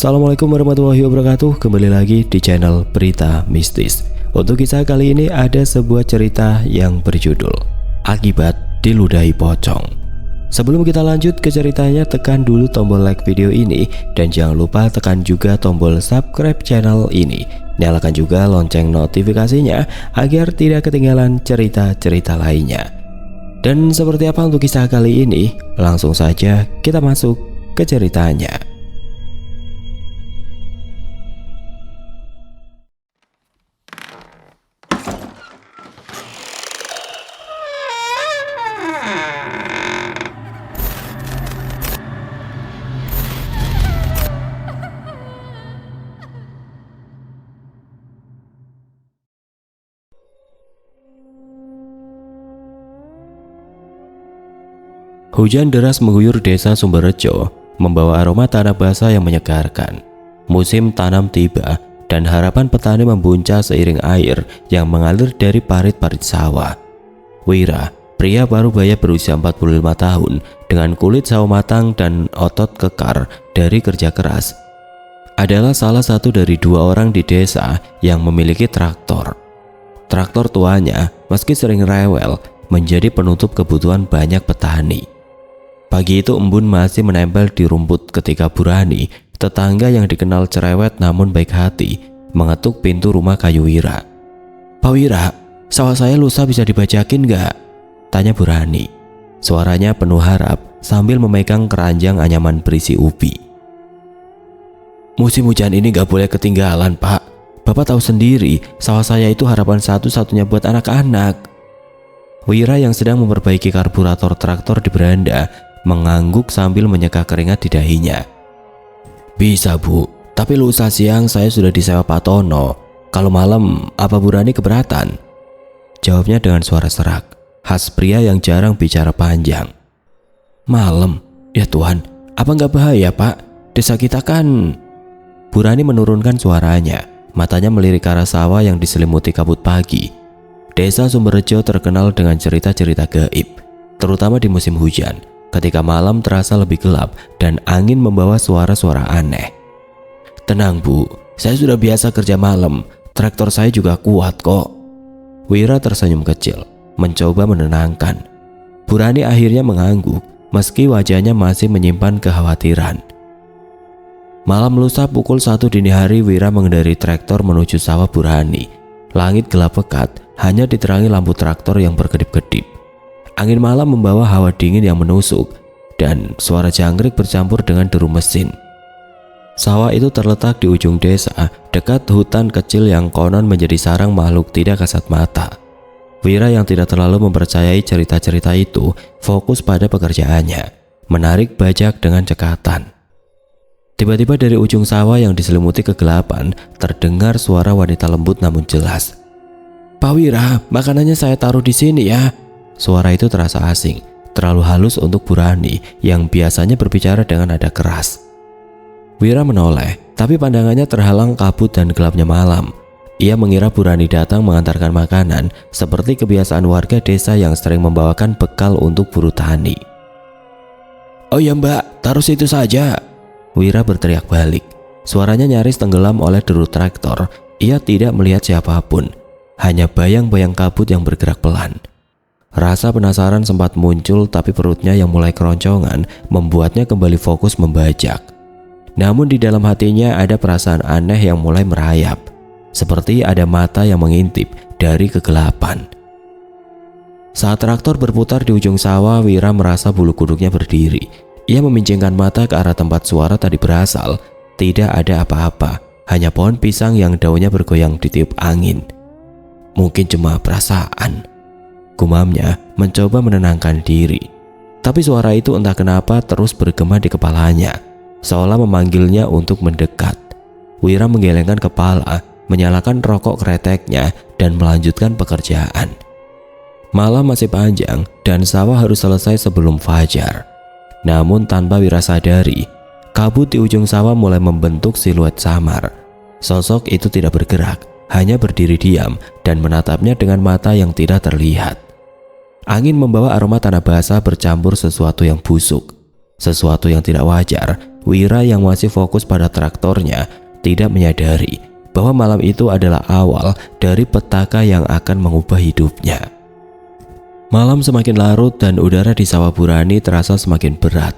Assalamualaikum warahmatullahi wabarakatuh. Kembali lagi di channel Berita Mistis. Untuk kisah kali ini ada sebuah cerita yang berjudul Akibat Diludahi Pocong. Sebelum kita lanjut ke ceritanya, tekan dulu tombol like video ini dan jangan lupa tekan juga tombol subscribe channel ini. Nyalakan juga lonceng notifikasinya agar tidak ketinggalan cerita-cerita lainnya. Dan seperti apa untuk kisah kali ini? Langsung saja kita masuk ke ceritanya. Hujan deras mengguyur desa Sumberrejo, membawa aroma tanah basah yang menyegarkan. Musim tanam tiba dan harapan petani membuncah seiring air yang mengalir dari parit-parit sawah. Wira, pria parubaya berusia 45 tahun dengan kulit sawo matang dan otot kekar dari kerja keras, adalah salah satu dari 2 orang di desa yang memiliki traktor. Traktor tuanya, meski sering rewel, menjadi penutup kebutuhan banyak petani. Pagi itu embun masih menempel di rumput ketika Burani, tetangga yang dikenal cerewet namun baik hati, mengetuk pintu rumah kayu Wira. "Pak Wira, sawah saya lusa bisa dibajakin gak?" tanya Burani. Suaranya penuh harap sambil memegang keranjang anyaman berisi ubi. "Musim hujan ini gak boleh ketinggalan, Pak. Bapak tahu sendiri, sawah saya itu harapan satu-satunya buat anak-anak." Wira yang sedang memperbaiki karburator traktor di beranda mengangguk sambil menyeka keringat di dahinya. "Bisa Bu, tapi lusa siang saya sudah disewa Pak Tono. Kalau malam apa Burani keberatan?" jawabnya dengan suara serak, khas pria yang jarang bicara panjang. "Malam? Ya Tuhan, apa nggak bahaya Pak? Desa kita kan..." Burani menurunkan suaranya, matanya melirik ke arah sawah yang diselimuti kabut pagi. Desa Sumberrejo terkenal dengan cerita-cerita gaib, terutama di musim hujan, ketika malam terasa lebih gelap dan angin membawa suara-suara aneh. "Tenang Bu, saya sudah biasa kerja malam, traktor saya juga kuat kok." Wira tersenyum kecil, mencoba menenangkan. Burani akhirnya mengangguk, meski wajahnya masih menyimpan kekhawatiran. Malam lusa pukul 1 dini hari, Wira mengendari traktor menuju sawah Burani. Langit gelap pekat, hanya diterangi lampu traktor yang berkedip-kedip. Angin malam membawa hawa dingin yang menusuk dan suara jangkrik bercampur dengan deru mesin. Sawah itu terletak di ujung desa, dekat hutan kecil yang konon menjadi sarang makhluk tidak kasat mata. Wira yang tidak terlalu mempercayai cerita-cerita itu fokus pada pekerjaannya, menarik bajak dengan cekatan. Tiba-tiba dari ujung sawah yang diselimuti kegelapan terdengar suara wanita lembut namun jelas. "Pak Wira, makanannya saya taruh di sini ya." Suara itu terasa asing, terlalu halus untuk Burani yang biasanya berbicara dengan nada keras. Wira menoleh, tapi pandangannya terhalang kabut dan gelapnya malam. Ia mengira Burani datang mengantarkan makanan seperti kebiasaan warga desa yang sering membawakan bekal untuk buruh tani. "Oh ya Mbak, taruh situ saja." Wira berteriak balik. Suaranya nyaris tenggelam oleh deru traktor. Ia tidak melihat siapapun, hanya bayang-bayang kabut yang bergerak pelan. Rasa penasaran sempat muncul, tapi perutnya yang mulai keroncongan membuatnya kembali fokus membajak. Namun di dalam hatinya ada perasaan aneh yang mulai merayap, seperti ada mata yang mengintip dari kegelapan. Saat traktor berputar di ujung sawah, Wira merasa bulu kuduknya berdiri. Ia memincingkan mata ke arah tempat suara tadi berasal. Tidak ada apa-apa, hanya pohon pisang yang daunnya bergoyang ditiup angin. "Mungkin cuma perasaan," gumamnya mencoba menenangkan diri. Tapi suara itu entah kenapa terus bergema di kepalanya, seolah memanggilnya untuk mendekat. Wira menggelengkan kepala, menyalakan rokok kreteknya dan melanjutkan pekerjaan. Malam masih panjang dan sawah harus selesai sebelum fajar. Namun tanpa Wira sadari, kabut di ujung sawah mulai membentuk siluet samar. Sosok itu tidak bergerak, hanya berdiri diam dan menatapnya dengan mata yang tidak terlihat. Angin membawa aroma tanah basah bercampur sesuatu yang busuk, sesuatu yang tidak wajar Wira yang masih fokus pada traktornya tidak menyadari bahwa malam itu adalah awal dari petaka yang akan mengubah hidupnya. Malam semakin larut dan udara di sawah Burani terasa semakin berat.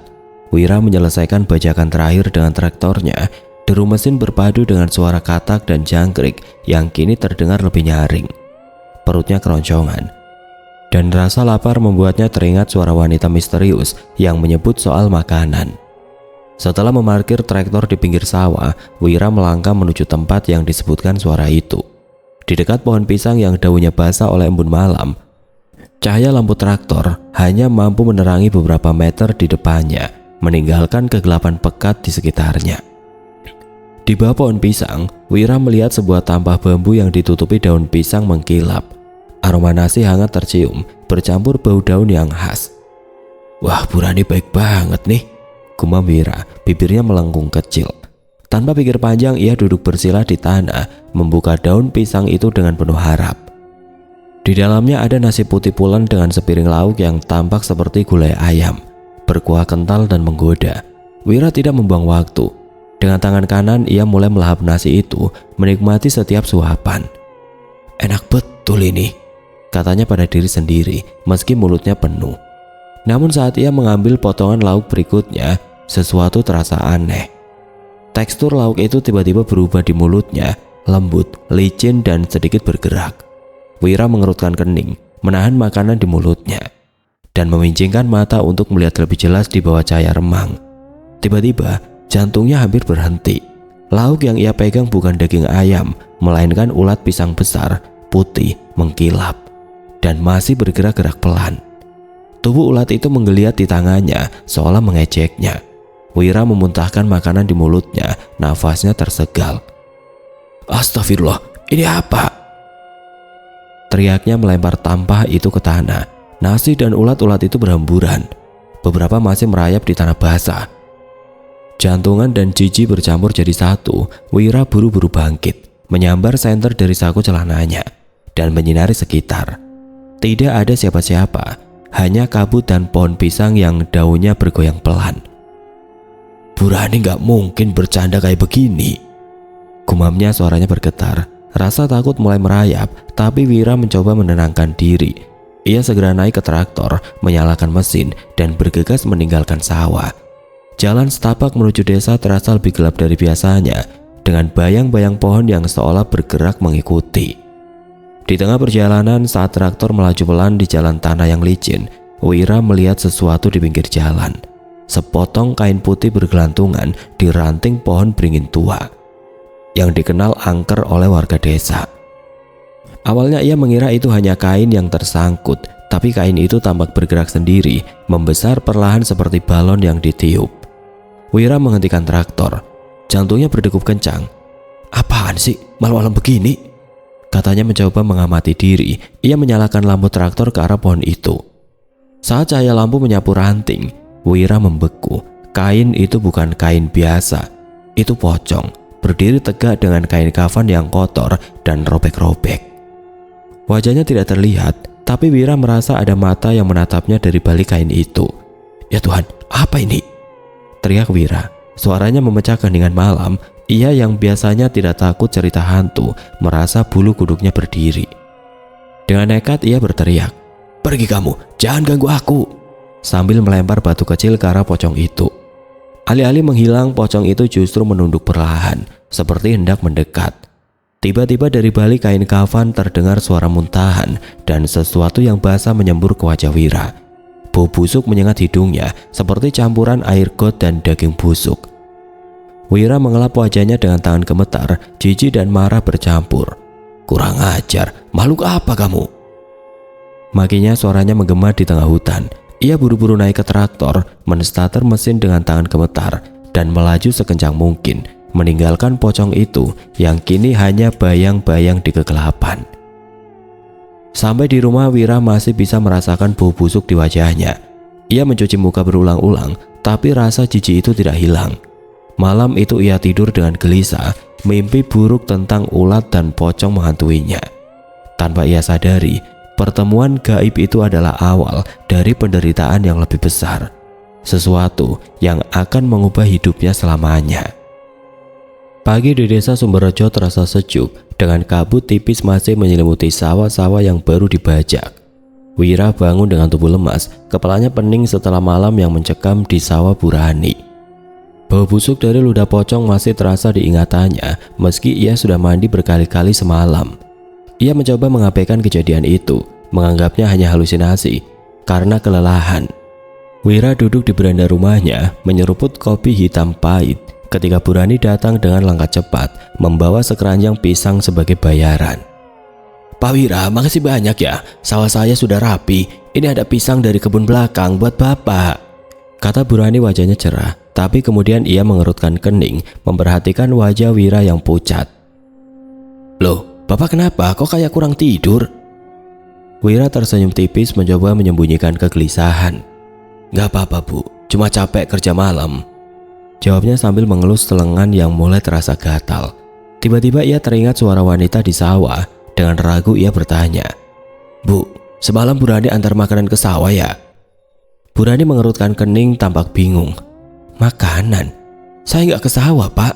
Wira menyelesaikan bajakan terakhir dengan traktornya. Deru mesin berpadu dengan suara katak dan jangkrik yang kini terdengar lebih nyaring. Perutnya keroncongan, dan rasa lapar membuatnya teringat suara wanita misterius yang menyebut soal makanan. Setelah memarkir traktor di pinggir sawah, Wira melangkah menuju tempat yang disebutkan suara itu. Di dekat pohon pisang yang daunnya basah oleh embun malam, cahaya lampu traktor hanya mampu menerangi beberapa meter di depannya, meninggalkan kegelapan pekat di sekitarnya. Di bawah pohon pisang, Wira melihat sebuah tampah bambu yang ditutupi daun pisang mengkilap. Aroma nasi hangat tercium, bercampur bau daun yang khas. "Wah, Burani baik banget nih," gumam Wira, bibirnya melengkung kecil. Tanpa pikir panjang, ia duduk bersila di tanah, membuka daun pisang itu dengan penuh harap. Di dalamnya ada nasi putih pulen dengan sepiring lauk yang tampak seperti gulai ayam, berkuah kental dan menggoda. Wira tidak membuang waktu. Dengan tangan kanan ia mulai melahap nasi itu, menikmati setiap suapan. "Enak betul ini," katanya pada diri sendiri meski mulutnya penuh. Namun saat ia mengambil potongan lauk berikutnya, sesuatu terasa aneh. Tekstur lauk itu tiba-tiba berubah di mulutnya, lembut, licin dan sedikit bergerak. Wira mengerutkan kening, menahan makanan di mulutnya, dan memincingkan mata untuk melihat lebih jelas di bawah cahaya remang. Tiba-tiba jantungnya hampir berhenti. Lauk yang ia pegang bukan daging ayam, melainkan ulat pisang besar, putih, mengkilap, dan masih bergerak-gerak pelan. Tubuh ulat itu menggeliat di tangannya seolah mengejeknya. Wira memuntahkan makanan di mulutnya, nafasnya tersegal. "Astagfirullah, ini apa?" Teriaknya melempar tampah itu ke tanah. Nasi dan ulat-ulat itu berhamburan. Beberapa masih merayap di tanah basah. Jantungan dan jijik bercampur jadi satu. Wira buru-buru bangkit, menyambar senter dari saku celananya, dan menyinari sekitar. Tidak ada siapa-siapa, hanya kabut dan pohon pisang yang daunnya bergoyang pelan. "Burani gak mungkin bercanda kayak begini," gumamnya, suaranya bergetar. Rasa takut mulai merayap, tapi Wira mencoba menenangkan diri. Ia segera naik ke traktor, menyalakan mesin, dan bergegas meninggalkan sawah. Jalan setapak menuju desa terasa lebih gelap dari biasanya, dengan bayang-bayang pohon yang seolah bergerak mengikuti. Di tengah perjalanan, saat traktor melaju pelan di jalan tanah yang licin, Wira melihat sesuatu di pinggir jalan. Sepotong kain putih bergelantungan di ranting pohon beringin tua, yang dikenal angker oleh warga desa. Awalnya ia mengira itu hanya kain yang tersangkut, tapi kain itu tampak bergerak sendiri, membesar perlahan seperti balon yang ditiup. Wira menghentikan traktor. Jantungnya berdegup kencang. "Apaan sih malam-malam begini?" katanya mencoba mengamati diri. Ia menyalakan lampu traktor ke arah pohon itu. Saat cahaya lampu menyapu ranting, Wira membeku. Kain itu bukan kain biasa. Itu pocong, berdiri tegak dengan kain kafan yang kotor dan robek-robek. Wajahnya tidak terlihat, tapi Wira merasa ada mata yang menatapnya dari balik kain itu. "Ya Tuhan, apa ini?" teriak Wira. Suaranya memecah keheningan malam. Ia yang biasanya tidak takut cerita hantu merasa bulu kuduknya berdiri. Dengan nekat ia berteriak, "Pergi kamu, jangan ganggu aku!" sambil melempar batu kecil ke arah pocong itu. Alih-alih menghilang, pocong itu justru menunduk perlahan, seperti hendak mendekat. Tiba-tiba dari balik kain kafan terdengar suara muntahan dan sesuatu yang basah menyembur ke wajah Wira. Bau busuk menyengat hidungnya seperti campuran air got dan daging busuk. Wira mengelap wajahnya dengan tangan gemetar, jijik dan marah bercampur. "Kurang ajar, makhluk apa kamu?" Makinya, suaranya menggema di tengah hutan. Ia buru-buru naik ke traktor, menstarter mesin dengan tangan gemetar, dan melaju sekencang mungkin, meninggalkan pocong itu yang kini hanya bayang-bayang di kegelapan. Sampai di rumah, Wira masih bisa merasakan bau busuk di wajahnya. Ia mencuci muka berulang-ulang, tapi rasa jijik itu tidak hilang. Malam itu ia tidur dengan gelisah, mimpi buruk tentang ulat dan pocong menghantuinya. Tanpa ia sadari, pertemuan gaib itu adalah awal dari penderitaan yang lebih besar. sesuatu yang akan mengubah hidupnya selamanya. Pagi di desa Sumberrejo terasa sejuk dengan kabut tipis masih menyelimuti sawah-sawah yang baru dibajak. Wira bangun dengan tubuh lemas, kepalanya pening setelah malam yang mencekam di sawah Burhani. Bau busuk dari ludah pocong masih terasa di ingatannya meski ia sudah mandi berkali-kali semalam. Ia mencoba mengabaikan kejadian itu, menganggapnya hanya halusinasi karena kelelahan. Wira duduk di beranda rumahnya menyeruput kopi hitam pahit ketika Burhani datang dengan langkah cepat membawa sekeranjang pisang sebagai bayaran. "Pak Wira, makasih banyak ya, sawah saya sudah rapi. Ini ada pisang dari kebun belakang buat Bapak," kata Burhani wajahnya cerah, tapi kemudian ia mengerutkan kening memperhatikan wajah Wira yang pucat. "Loh, Bapak kenapa? Kok kayak kurang tidur?" Wira tersenyum tipis mencoba menyembunyikan kegelisahan. "Gak apa-apa Bu, cuma capek kerja malam," jawabnya sambil mengelus lengan yang mulai terasa gatal. Tiba-tiba ia teringat suara wanita di sawah. Dengan ragu ia bertanya, "Bu, semalam Burhani antar makanan ke sawah ya?" Burhani mengerutkan kening tampak bingung. "Makanan? Saya nggak ke sawah Pak.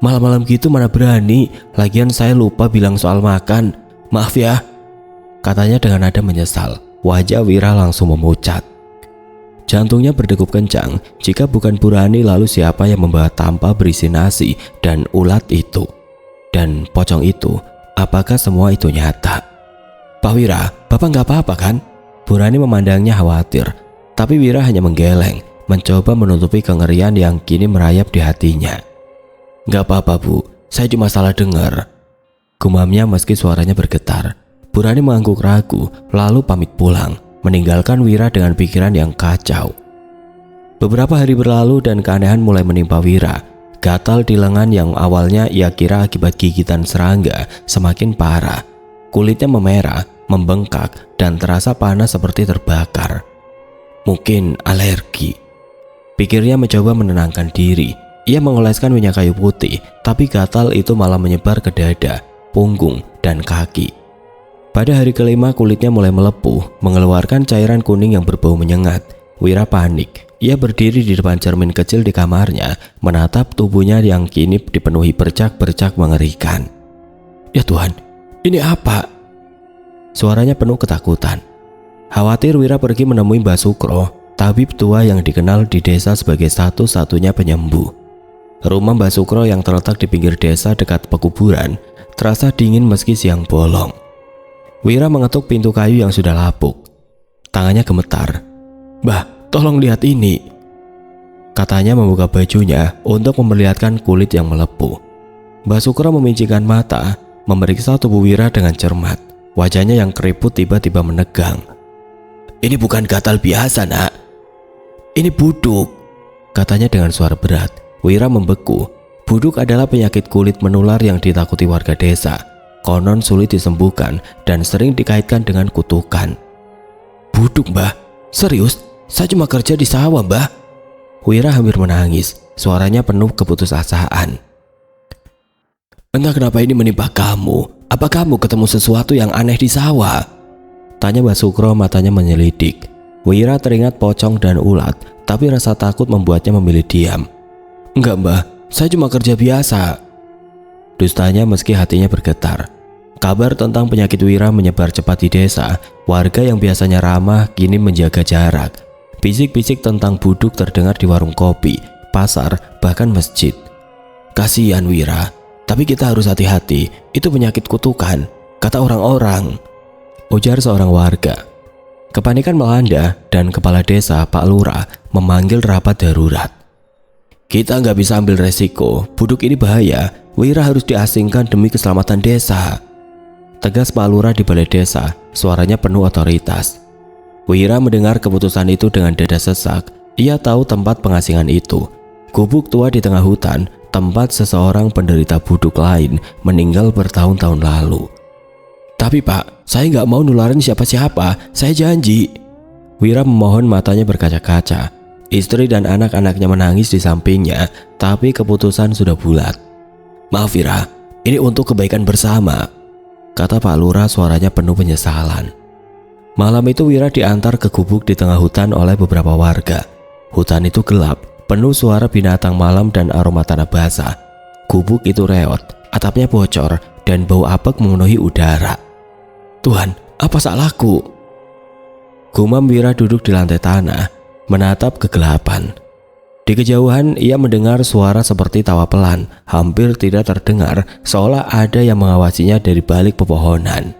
Malam-malam gitu mana berani, lagian saya lupa bilang soal makan. Maaf ya," katanya dengan nada menyesal. Wajah Wira langsung memucat. Jantungnya berdegup kencang. Jika bukan Burhani, lalu siapa yang membawa tampa berisi nasi dan ulat itu? Dan pocong itu, apakah semua itu nyata? "Pak Wira, Bapak nggak apa-apa kan?" Burhani memandangnya khawatir, tapi Wira hanya menggeleng, mencoba menutupi kengerian yang kini merayap di hatinya. "Nggak apa-apa Bu, saya cuma salah dengar," gumamnya meski suaranya bergetar. Burhani mengangguk ragu, lalu pamit pulang, meninggalkan Wira dengan pikiran yang kacau. Beberapa hari berlalu dan keanehan mulai menimpa Wira. Gatal di lengan yang awalnya ia kira akibat gigitan serangga semakin parah. Kulitnya memerah, membengkak, dan terasa panas seperti terbakar. Mungkin alergi, pikirnya mencoba menenangkan diri. Ia mengoleskan minyak kayu putih, tapi gatal itu malah menyebar ke dada, punggung, dan kaki. Pada hari kelima kulitnya mulai melepuh, mengeluarkan cairan kuning yang berbau menyengat. Wira panik. Ia berdiri di depan cermin kecil di kamarnya, menatap tubuhnya yang kini dipenuhi bercak-bercak mengerikan. "Ya Tuhan, ini apa?" Suaranya penuh ketakutan. Khawatir, Wira pergi menemui Mbah Sukro, tabib tua yang dikenal di desa sebagai satu-satunya penyembuh. Rumah Mbah Sukro yang terletak di pinggir desa dekat pekuburan terasa dingin meski siang bolong. Wira mengetuk pintu kayu yang sudah lapuk. Tangannya gemetar. "Mbah, tolong lihat ini," katanya membuka bajunya untuk memperlihatkan kulit yang melepuh. Mbah Sukro memincingkan mata, memeriksa tubuh Wira dengan cermat. Wajahnya yang keriput tiba-tiba menegang. "Ini bukan gatal biasa Nak, ini buduk," katanya dengan suara berat. Wira membeku. Buduk adalah penyakit kulit menular yang ditakuti warga desa. Konon sulit disembuhkan dan sering dikaitkan dengan kutukan. "Buduk Mbah? Serius? Saya cuma kerja di sawah Mbah." Wira hampir menangis, suaranya penuh keputusasaan. "Entah kenapa ini menimpa kamu. Apa kamu ketemu sesuatu yang aneh di sawah?" tanya Mbah Sukro, matanya menyelidik. Wira teringat pocong dan ulat, tapi rasa takut membuatnya memilih diam. "Enggak Mbah, saya cuma kerja biasa," dustanya meski hatinya bergetar. Kabar tentang penyakit Wira menyebar cepat di desa. Warga yang biasanya ramah kini menjaga jarak. Bisik-bisik tentang buduk terdengar di warung kopi, pasar, bahkan masjid. "Kasihan Wira, tapi kita harus hati-hati. Itu penyakit kutukan, kata orang-orang," ujar seorang warga. Kepanikan melanda dan kepala desa Pak Lurah memanggil rapat darurat. "Kita nggak bisa ambil resiko. Buduk ini bahaya. Wira harus diasingkan demi keselamatan desa," tegas Pak Lurah di balai desa. Suaranya penuh otoritas. Wira mendengar keputusan itu dengan dada sesak. Ia tahu tempat pengasingan itu. Gubuk tua di tengah hutan, tempat seseorang penderita buduk lain meninggal bertahun-tahun lalu. "Tapi Pak, saya nggak mau nularin siapa-siapa. Saya janji." Wira memohon, matanya berkaca-kaca. Istri dan anak-anaknya menangis di sampingnya, tapi keputusan sudah bulat. "Maaf Wira, ini untuk kebaikan bersama," kata Pak Lurah, suaranya penuh penyesalan. Malam itu Wira diantar ke gubuk di tengah hutan oleh beberapa warga. Hutan itu gelap, penuh suara binatang malam dan aroma tanah basah. Gubuk itu reot, atapnya bocor, dan bau apek memenuhi udara. Tuhan, apa salahku? Gumam Wira duduk di lantai tanah, menatap kegelapan. Di kejauhan ia mendengar suara seperti tawa pelan, hampir tidak terdengar, seolah ada yang mengawasinya dari balik pepohonan.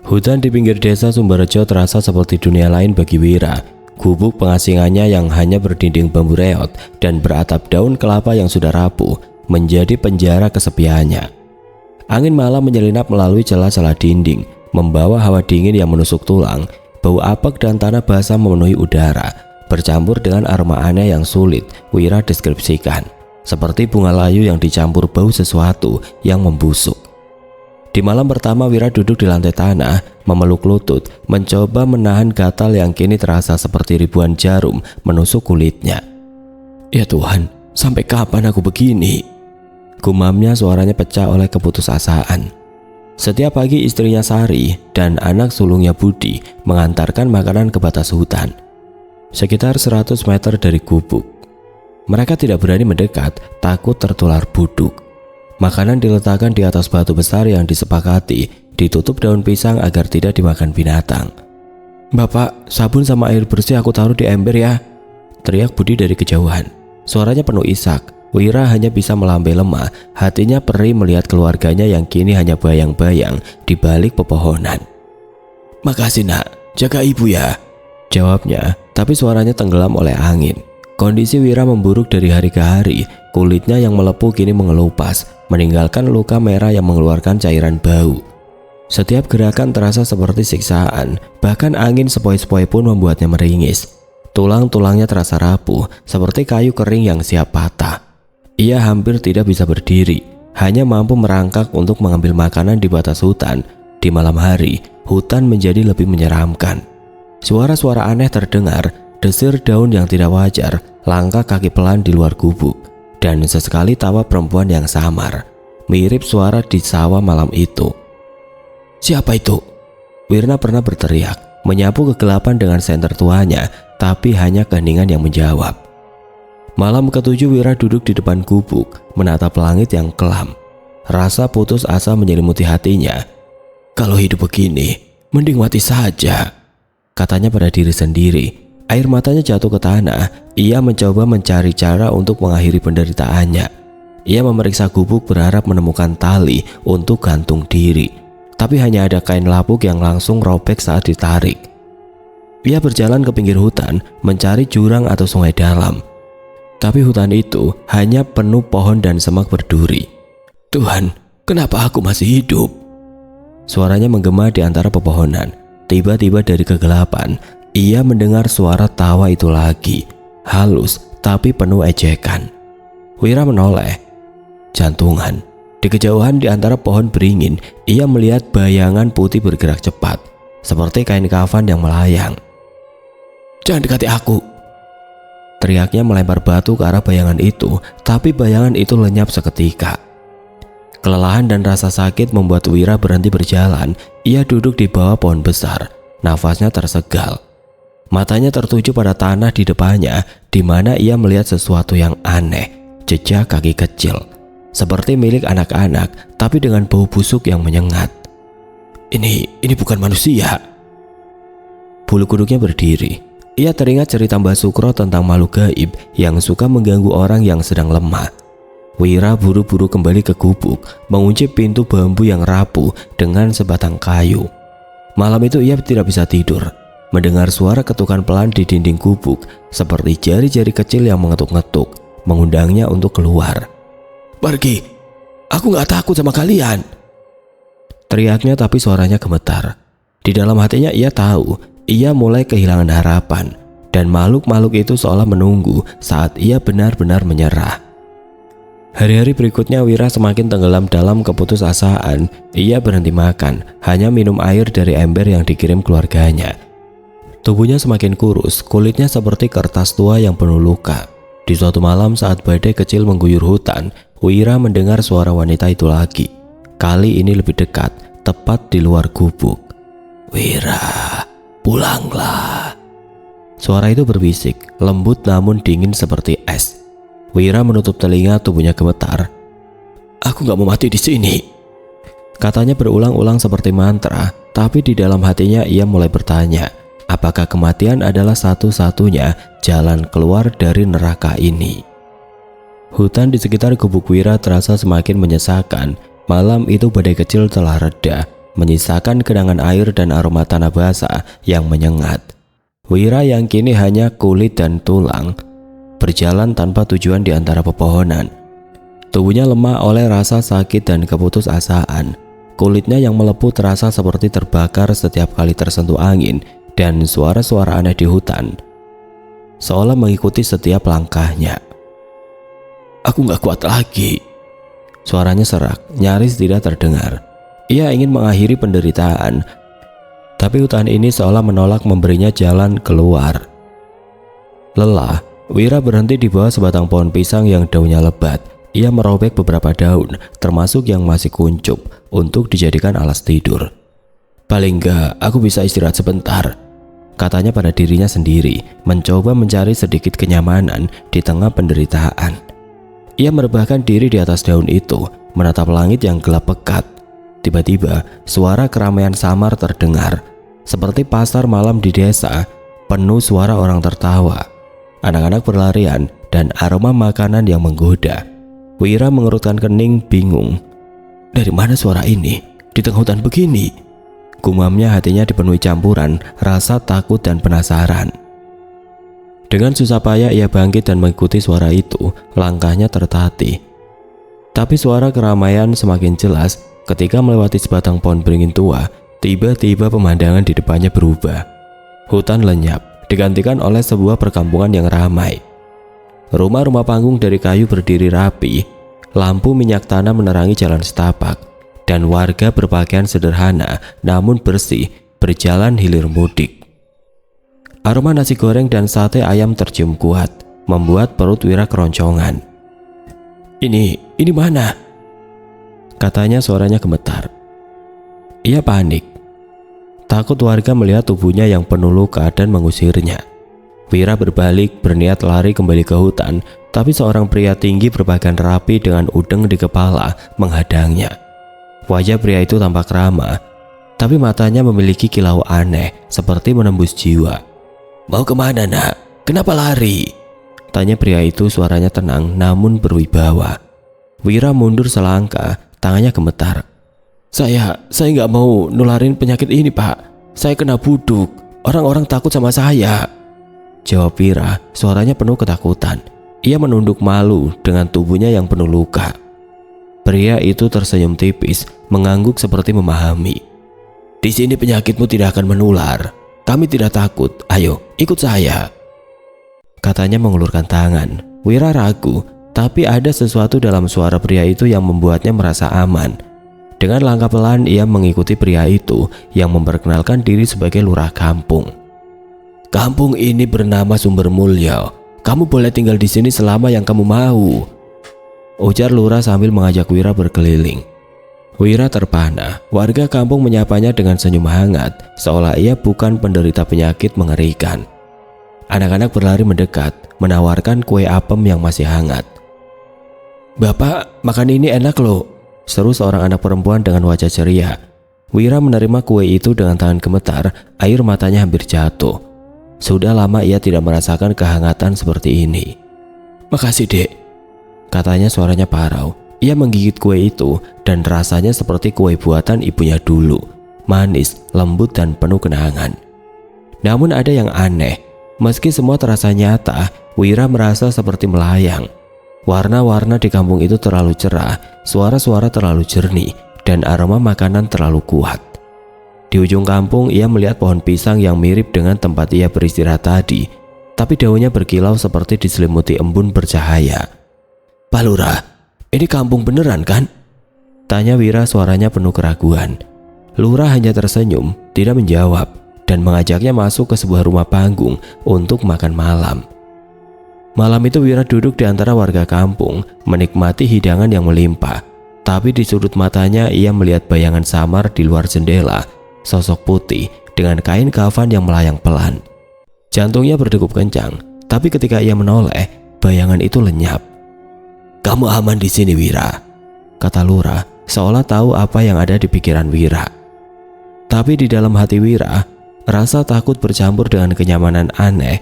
Hutan di pinggir desa Sumberjo terasa seperti dunia lain bagi Wira. Gubuk pengasingannya yang hanya berdinding bambu reot dan beratap daun kelapa yang sudah rapuh menjadi penjara kesepiannya. Angin malam menyelinap melalui celah-celah dinding, membawa hawa dingin yang menusuk tulang. Bau apek dan tanah basah memenuhi udara, bercampur dengan aroma aneh yang sulit Wira deskripsikan, seperti bunga layu yang dicampur bau sesuatu yang membusuk. Di malam pertama Wira duduk di lantai tanah, memeluk lutut, mencoba menahan gatal yang kini terasa seperti ribuan jarum menusuk kulitnya. Ya Tuhan, sampai kapan aku begini? Gumamnya, suaranya pecah oleh keputusasaan. Setiap pagi istrinya Sari dan anak sulungnya Budi mengantarkan makanan ke batas hutan, sekitar 100 meter dari gubuk. Mereka tidak berani mendekat, takut tertular buduk. Makanan diletakkan di atas batu besar yang disepakati ditutup daun pisang agar tidak dimakan binatang. Bapak, sabun sama air bersih aku taruh di ember ya, teriak Budi dari kejauhan. Suaranya penuh isak. Wira hanya bisa melambai lemah, hatinya perih melihat keluarganya yang kini hanya bayang-bayang di balik pepohonan. Makasih nak, jaga ibu ya, jawabnya, tapi suaranya tenggelam oleh angin. Kondisi Wira memburuk dari hari ke hari, kulitnya yang melepuh kini mengelupas, meninggalkan luka merah yang mengeluarkan cairan bau. Setiap gerakan terasa seperti siksaan, bahkan angin sepoi-sepoi pun membuatnya meringis. Tulang-tulangnya terasa rapuh, seperti kayu kering yang siap patah. Ia hampir tidak bisa berdiri, hanya mampu merangkak untuk mengambil makanan di batas hutan. Di malam hari, hutan menjadi lebih menyeramkan. Suara-suara aneh terdengar, desir daun yang tidak wajar, langkah kaki pelan di luar gubuk, dan sesekali tawa perempuan yang samar, mirip suara di sawah malam itu. Siapa itu? Wirna pernah berteriak, menyapu kegelapan dengan senter tuanya, tapi hanya keheningan yang menjawab. Malam ketujuh Wira duduk di depan gubuk, menatap langit yang kelam. Rasa putus asa menyelimuti hatinya. Kalau hidup begini, mending mati saja, katanya pada diri sendiri. Air matanya jatuh ke tanah. Ia mencoba mencari cara untuk mengakhiri penderitaannya. Ia memeriksa gubuk berharap menemukan tali untuk gantung diri, tapi hanya ada kain lapuk yang langsung robek saat ditarik. Ia berjalan ke pinggir hutan mencari jurang atau sungai dalam. Tapi hutan itu hanya penuh pohon dan semak berduri. Tuhan, kenapa aku masih hidup? Suaranya menggema di antara pepohonan. Tiba-tiba dari kegelapan, ia mendengar suara tawa itu lagi. Halus tapi penuh ejekan. Wira menoleh. Jantungan. Di kejauhan di antara pohon beringin, ia melihat bayangan putih bergerak cepat, seperti kain kafan yang melayang. Jangan dekati aku, teriaknya melempar batu ke arah bayangan itu, tapi bayangan itu lenyap seketika. Kelelahan dan rasa sakit membuat Wira berhenti berjalan. Ia duduk di bawah pohon besar, nafasnya tersegal. Matanya tertuju pada tanah di depannya, di mana ia melihat sesuatu yang aneh, jejak kaki kecil, seperti milik anak-anak, tapi dengan bau busuk yang menyengat. Ini bukan manusia. Bulu kuduknya berdiri. Ia teringat cerita Mbah Sukro tentang makhluk gaib yang suka mengganggu orang yang sedang lemah. Wira buru-buru kembali ke gubuk, mengunci pintu bambu yang rapuh dengan sebatang kayu. Malam itu ia tidak bisa tidur, mendengar suara ketukan pelan di dinding gubuk, seperti jari-jari kecil yang mengetuk-ngetuk, mengundangnya untuk keluar. Pergi, aku gak takut sama kalian, teriaknya, tapi suaranya gemetar. Di dalam hatinya ia tahu, ia mulai kehilangan harapan, dan makhluk-makhluk itu seolah menunggu saat ia benar-benar menyerah. Hari-hari berikutnya Wira semakin tenggelam dalam keputusasaan. Ia berhenti makan, hanya minum air dari ember yang dikirim keluarganya. Tubuhnya semakin kurus, kulitnya seperti kertas tua yang penuh luka. Di suatu malam saat badai kecil mengguyur hutan, Wira mendengar suara wanita itu lagi. Kali ini lebih dekat, tepat di luar gubuk. Wira, pulanglah. Suara itu berbisik, lembut namun dingin seperti es. Wira menutup telinga, tubuhnya gemetar. "Aku gak mau mati di sini," katanya berulang-ulang seperti mantra. Tapi di dalam hatinya ia mulai bertanya, apakah kematian adalah satu-satunya jalan keluar dari neraka ini. Hutan di sekitar gubuk Wira terasa semakin menyesakan. Malam itu badai kecil telah reda, menyisakan genangan air dan aroma tanah basah yang menyengat. Wira yang kini hanya kulit dan tulang, berjalan tanpa tujuan di antara pepohonan. Tubuhnya lemah oleh rasa sakit dan keputusasaan. Kulitnya yang melepuh terasa seperti terbakar setiap kali tersentuh angin, dan suara-suara aneh di hutan seolah mengikuti setiap langkahnya. "Aku gak kuat lagi," suaranya serak, nyaris tidak terdengar. Ia ingin mengakhiri penderitaan, tapi hutan ini seolah menolak memberinya jalan keluar. Lelah, Wira berhenti di bawah sebatang pohon pisang yang daunnya lebat. Ia merobek beberapa daun, termasuk yang masih kuncup, untuk dijadikan alas tidur. "Paling enggak, aku bisa istirahat sebentar," katanya pada dirinya sendiri, mencoba mencari sedikit kenyamanan di tengah penderitaan. Ia merebahkan diri di atas daun itu, menatap langit yang gelap pekat. Tiba-tiba, suara keramaian samar terdengar, seperti pasar malam di desa, penuh suara orang tertawa, anak-anak berlarian, dan aroma makanan yang menggoda. Wira mengerutkan kening, bingung. Dari mana suara ini? Di tengah hutan begini? Gumamnya, hatinya dipenuhi campuran rasa takut dan penasaran. Dengan susah payah ia bangkit dan mengikuti suara itu. Langkahnya tertatih. Tapi suara keramaian semakin jelas ketika melewati sebatang pohon beringin tua. Tiba-tiba pemandangan di depannya berubah. Hutan lenyap, digantikan oleh sebuah perkampungan yang ramai. Rumah-rumah panggung dari kayu berdiri rapi, lampu minyak tanah menerangi jalan setapak, dan warga berpakaian sederhana namun bersih berjalan hilir mudik. Aroma nasi goreng dan sate ayam tercium kuat, membuat perut Wira keroncongan. Ini mana?" katanya, suaranya gemetar. Ia panik. Takut warga melihat tubuhnya yang penuh luka dan mengusirnya. Wira berbalik, berniat lari kembali ke hutan, tapi seorang pria tinggi berpakaian rapi dengan udeng di kepala menghadangnya. Wajah pria itu tampak ramah, tapi matanya memiliki kilau aneh seperti menembus jiwa. "Mau kemana, nak? Kenapa lari?" tanya pria itu, suaranya tenang namun berwibawa. Wira mundur selangkah, tangannya gemetar. Saya nggak mau nularin penyakit ini, Pak. Saya kena buduk. Orang-orang takut sama saya," jawab Wira, suaranya penuh ketakutan. Ia menunduk malu dengan tubuhnya yang penuh luka. Pria itu tersenyum tipis, mengangguk seperti memahami. "Di sini penyakitmu tidak akan menular. Kami tidak takut. Ayo, ikut saya," katanya mengulurkan tangan. Wira ragu, tapi ada sesuatu dalam suara pria itu yang membuatnya merasa aman. Dengan langkah pelan ia mengikuti pria itu yang memperkenalkan diri sebagai lurah kampung. "Kampung ini bernama Sumber Mulya. Kamu boleh tinggal di sini selama yang kamu mau," ujar lurah sambil mengajak Wira berkeliling. Wira terpana. Warga kampung menyapanya dengan senyum hangat, seolah ia bukan penderita penyakit mengerikan. Anak-anak berlari mendekat, menawarkan kue apem yang masih hangat. "Bapak, makan ini enak loh," seru seorang anak perempuan dengan wajah ceria. Wira menerima kue itu dengan tangan gemetar, air matanya hampir jatuh. Sudah lama ia tidak merasakan kehangatan seperti ini. "Makasih, Dek," katanya, suaranya parau. Ia menggigit kue itu dan rasanya seperti kue buatan ibunya dulu, manis, lembut dan penuh kenangan. Namun ada yang aneh, meski semua terasa nyata, Wira merasa seperti melayang. Warna-warna di kampung itu terlalu cerah, suara-suara terlalu jernih, dan aroma makanan terlalu kuat. Di ujung kampung ia melihat pohon pisang yang mirip dengan tempat ia beristirahat tadi, tapi daunnya berkilau seperti diselimuti embun bercahaya. "Pak Lurah, ini kampung beneran kan?" tanya Wira, suaranya penuh keraguan. Lurah hanya tersenyum, tidak menjawab, dan mengajaknya masuk ke sebuah rumah panggung untuk makan malam. Malam itu Wira duduk di antara warga kampung, menikmati hidangan yang melimpah. Tapi di sudut matanya ia melihat bayangan samar di luar jendela, sosok putih dengan kain kafan yang melayang pelan. Jantungnya berdegup kencang, tapi ketika ia menoleh, bayangan itu lenyap. "Kamu aman di sini, Wira," kata Lurah, seolah tahu apa yang ada di pikiran Wira. Tapi di dalam hati Wira, rasa takut bercampur dengan kenyamanan aneh.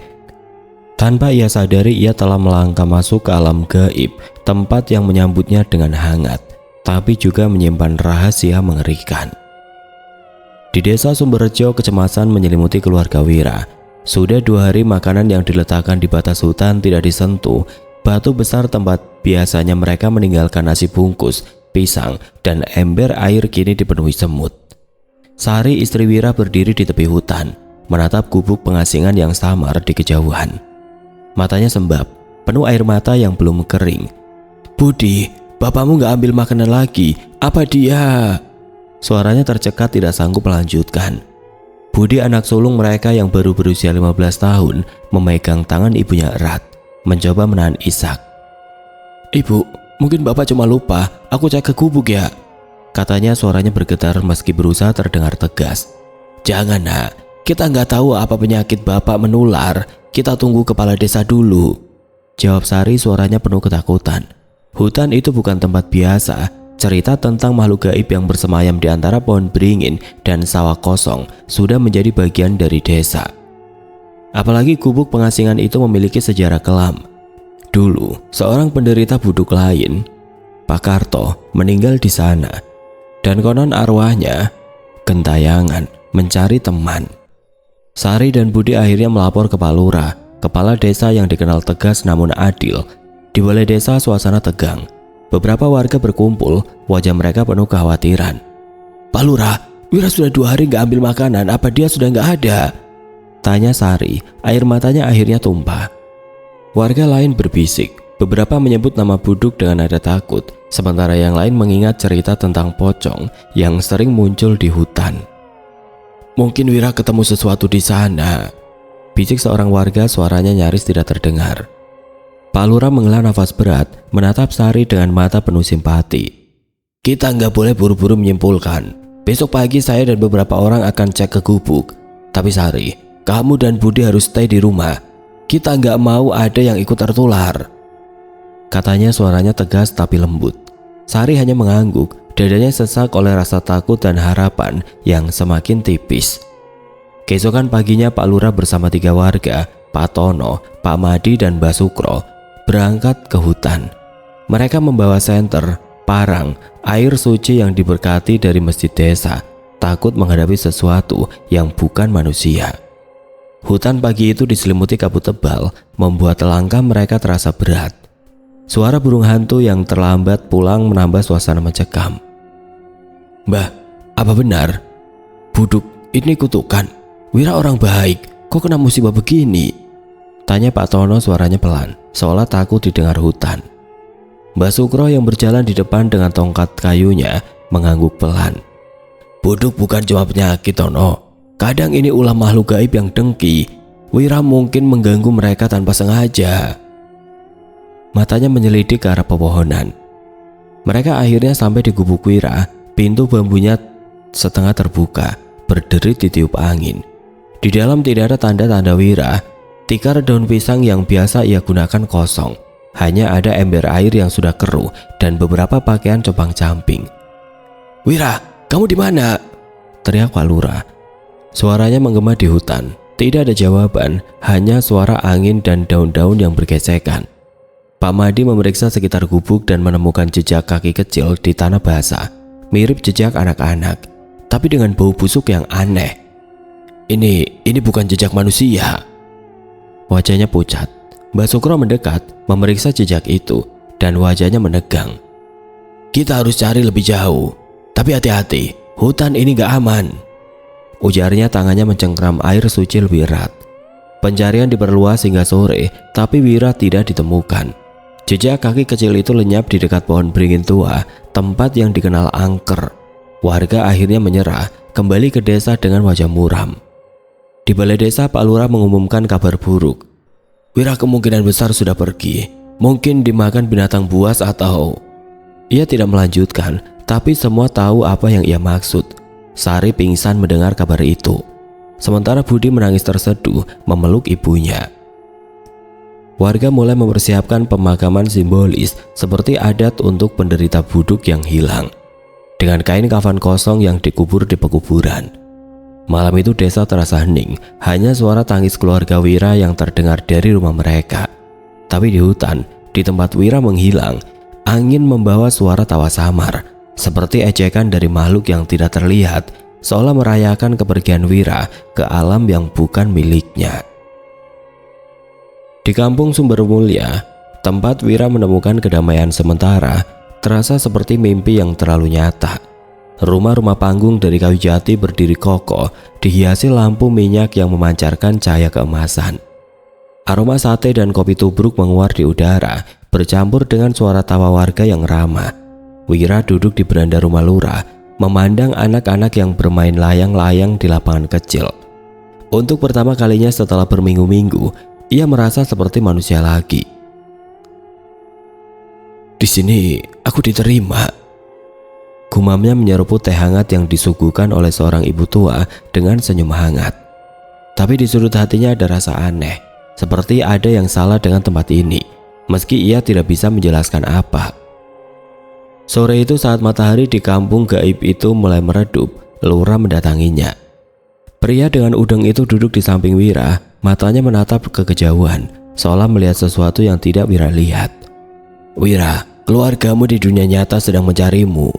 Tanpa ia sadari, ia telah melangkah masuk ke alam gaib, tempat yang menyambutnya dengan hangat, tapi juga menyimpan rahasia mengerikan. Di desa Sumberjo, kecemasan menyelimuti keluarga Wira. Sudah 2 hari makanan yang diletakkan di batas hutan tidak disentuh. Batu besar tempat biasanya mereka meninggalkan nasi bungkus, pisang, dan ember air kini dipenuhi semut. Sari, istri Wira, berdiri di tepi hutan, menatap gubuk pengasingan yang samar di kejauhan. Matanya sembab, penuh air mata yang belum kering. "Budi, bapakmu gak ambil makanan lagi? Apa dia?" Suaranya tercekat, tidak sanggup melanjutkan. Budi, anak sulung mereka yang baru berusia 15 tahun, memegang tangan ibunya erat, mencoba menahan isak. "Ibu, mungkin bapak cuma lupa, aku cek ke gubuk ya," katanya, suaranya bergetar meski berusaha terdengar tegas. "Jangan nak, kita nggak tahu apa penyakit bapak menular, kita tunggu kepala desa dulu," jawab Sari, suaranya penuh ketakutan. Hutan itu bukan tempat biasa. Cerita tentang makhluk gaib yang bersemayam di antara pohon beringin dan sawah kosong sudah menjadi bagian dari desa. Apalagi gubuk pengasingan itu memiliki sejarah kelam. Dulu, seorang penderita buduk lain, Pak Karto, meninggal di sana. Dan konon arwahnya gentayangan mencari teman. Sari dan Budi akhirnya melapor ke Pak Lurah, kepala desa yang dikenal tegas namun adil. Di balai desa suasana tegang. Beberapa warga berkumpul, wajah mereka penuh kekhawatiran. "Pak Lurah, Wira sudah 2 hari gak ambil makanan, apa dia sudah gak ada?" tanya Sari, air matanya akhirnya tumpah. Warga lain berbisik, beberapa menyebut nama Buduk dengan nada takut, sementara yang lain mengingat cerita tentang pocong yang sering muncul di hutan. "Mungkin Wira ketemu sesuatu di sana," bisik seorang warga, suaranya nyaris tidak terdengar. Pak Lurah menghela nafas berat, menatap Sari dengan mata penuh simpati. "Kita nggak boleh buru-buru menyimpulkan. Besok pagi saya dan beberapa orang akan cek ke gubuk. Tapi Sari, kamu dan Budi harus stay di rumah. Kita nggak mau ada yang ikut tertular," katanya, suaranya tegas tapi lembut. Sari hanya mengangguk, dadanya sesak oleh rasa takut dan harapan yang semakin tipis. Keesokan paginya Pak Lurah bersama 3 warga, Pak Tono, Pak Madi, dan Mbak Sukro, berangkat ke hutan. Mereka membawa senter, parang, air suci yang diberkati dari masjid desa, takut menghadapi sesuatu yang bukan manusia. Hutan pagi itu diselimuti kabut tebal, membuat langkah mereka terasa berat. Suara burung hantu yang terlambat pulang menambah suasana mencekam. "Mbah, apa benar? Buduk ini kutukan? Wira orang baik, kok kena musibah begini?" tanya Pak Tono, suaranya pelan, seolah takut didengar hutan. Mbak Sukro yang berjalan di depan dengan tongkat kayunya mengangguk pelan. "Buduk bukan cuma penyakit, Tono. Kadang ini ulah makhluk gaib yang dengki. Wira mungkin mengganggu mereka tanpa sengaja." Matanya menyelidik ke arah pepohonan. Mereka akhirnya sampai di gubuk Wira. Pintu bambunya setengah terbuka, berderit ditiup angin. Di dalam tidak ada tanda-tanda Wira. Tikar daun pisang yang biasa ia gunakan kosong. Hanya ada ember air yang sudah keruh dan beberapa pakaian compang-camping. "Wira, kamu di mana?" teriak Pak Lurah. Suaranya menggema di hutan. Tidak ada jawaban, hanya suara angin dan daun-daun yang bergesekan. Pak Madi memeriksa sekitar gubuk dan menemukan jejak kaki kecil di tanah basah, mirip jejak anak-anak, tapi dengan bau busuk yang aneh. Ini bukan jejak manusia." Wajahnya pucat. Mbak Sukro mendekat, memeriksa jejak itu, dan wajahnya menegang. "Kita harus cari lebih jauh, tapi hati-hati, hutan ini gak aman," ujarnya, tangannya mencengkram air suci lebih erat. Pencarian diperluas hingga sore, tapi Wira tidak ditemukan. Jejak kaki kecil itu lenyap di dekat pohon beringin tua, tempat yang dikenal angker. Warga akhirnya menyerah, kembali ke desa dengan wajah muram. Di balai desa, Pak Lurah mengumumkan kabar buruk. "Wira kemungkinan besar sudah pergi, mungkin dimakan binatang buas atau..." Ia tidak melanjutkan, tapi semua tahu apa yang ia maksud. Sari pingsan mendengar kabar itu. sementara Budi menangis terseduh memeluk ibunya. Warga mulai mempersiapkan pemakaman simbolis seperti adat untuk penderita buduk yang hilang, dengan kain kafan kosong yang dikubur di pekuburan. Malam itu desa terasa hening, hanya suara tangis keluarga Wira yang terdengar dari rumah mereka. Tapi di hutan, di tempat Wira menghilang, angin membawa suara tawa samar, seperti ejekan dari makhluk yang tidak terlihat, seolah merayakan kepergian Wira ke alam yang bukan miliknya. Di kampung Sumbermulya, tempat Wira menemukan kedamaian sementara, terasa seperti mimpi yang terlalu nyata. Rumah-rumah panggung dari kayu jati berdiri kokoh, dihiasi lampu minyak yang memancarkan cahaya keemasan. Aroma sate dan kopi tubruk menguar di udara, bercampur dengan suara tawa warga yang ramah. Wira duduk di beranda rumah lurah, memandang anak-anak yang bermain layang-layang di lapangan kecil. Untuk pertama kalinya setelah berminggu-minggu, ia merasa seperti manusia lagi. "Di sini aku diterima," gumamnya menyeruput teh hangat yang disuguhkan oleh seorang ibu tua dengan senyum hangat. Tapi di sudut hatinya ada rasa aneh, seperti ada yang salah dengan tempat ini, meski ia tidak bisa menjelaskan apa. Sore itu saat matahari di kampung gaib itu mulai meredup, lurah mendatanginya. Pria dengan udeng itu duduk di samping Wira, matanya menatap ke kejauhan, seolah melihat sesuatu yang tidak Wira lihat. "Wira, keluargamu di dunia nyata sedang mencarimu,"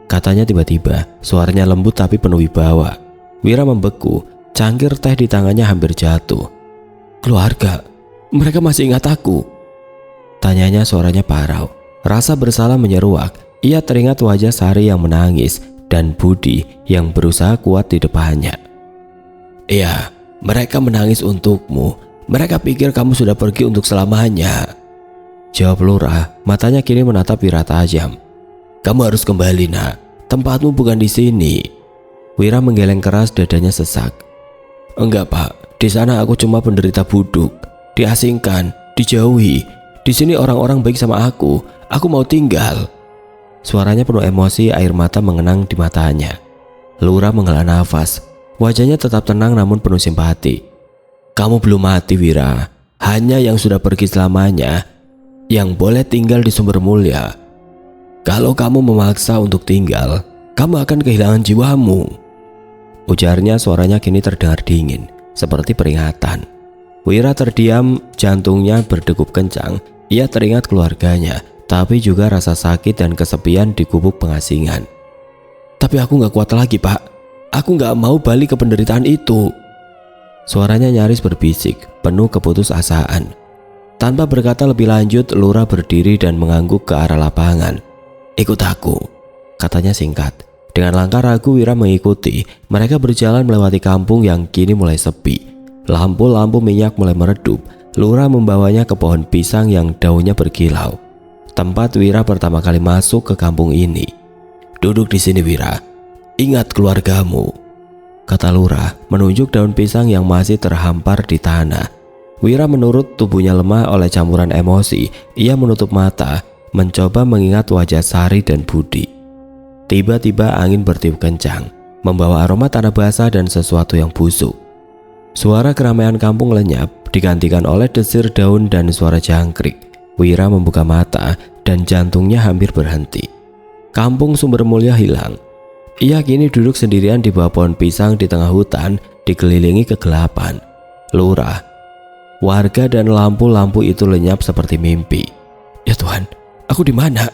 katanya tiba-tiba, suaranya lembut tapi penuh wibawa. Wira membeku, cangkir teh di tangannya hampir jatuh. "Keluarga, mereka masih ingat aku?" tanyanya, suaranya parau. Rasa bersalah menyeruak. Ia teringat wajah Sari yang menangis dan Budi yang berusaha kuat di depannya. "Iya, mereka menangis untukmu. Mereka pikir kamu sudah pergi untuk selamanya," jawab lurah, matanya kini menatap Wira tajam. "Kamu harus kembali, nak. Tempatmu bukan di sini." Wira menggeleng keras, dadanya sesak. "Enggak, Pak. Di sana aku cuma penderita buduk. Diasingkan, dijauhi. Di sini orang-orang baik sama aku. Aku mau tinggal." Suaranya penuh emosi, air mata mengenang di matanya. Lurah menghela nafas. Wajahnya tetap tenang namun penuh simpati. "Kamu belum mati, Wira. Hanya yang sudah pergi selamanya yang boleh tinggal di Sumbermulya. Kalau kamu memaksa untuk tinggal, kamu akan kehilangan jiwamu," ujarnya, suaranya kini terdengar dingin, seperti peringatan. Wira terdiam, jantungnya berdegup kencang. Ia teringat keluarganya, tapi juga rasa sakit dan kesepian di gubuk pengasingan. "Tapi aku gak kuat lagi, Pak. Aku gak mau balik ke penderitaan itu," suaranya nyaris berbisik, penuh keputusasaan. Tanpa berkata lebih lanjut, lurah berdiri dan mengangguk ke arah lapangan. "Ikut aku," katanya singkat. Dengan langkah ragu Wira mengikuti. Mereka berjalan melewati kampung yang kini mulai sepi. Lampu-lampu minyak mulai meredup. Lurah membawanya ke pohon pisang yang daunnya berkilau, tempat Wira pertama kali masuk ke kampung ini. "Duduk di sini, Wira. Ingat keluargamu," kata lurah, menunjuk daun pisang yang masih terhampar di tanah. Wira menurut, tubuhnya lemah oleh campuran emosi. Ia menutup mata, mencoba mengingat wajah Sari dan Budi. Tiba-tiba angin bertiup kencang, membawa aroma tanah basah dan sesuatu yang busuk. Suara keramaian kampung lenyap, digantikan oleh desir daun dan suara jangkrik. Wira membuka mata dan jantungnya hampir berhenti. Kampung Sumbermulya hilang. Ia kini duduk sendirian di bawah pohon pisang di tengah hutan, dikelilingi kegelapan. Lurah, warga dan lampu-lampu itu lenyap seperti mimpi. "Ya Tuhan, aku di mana?"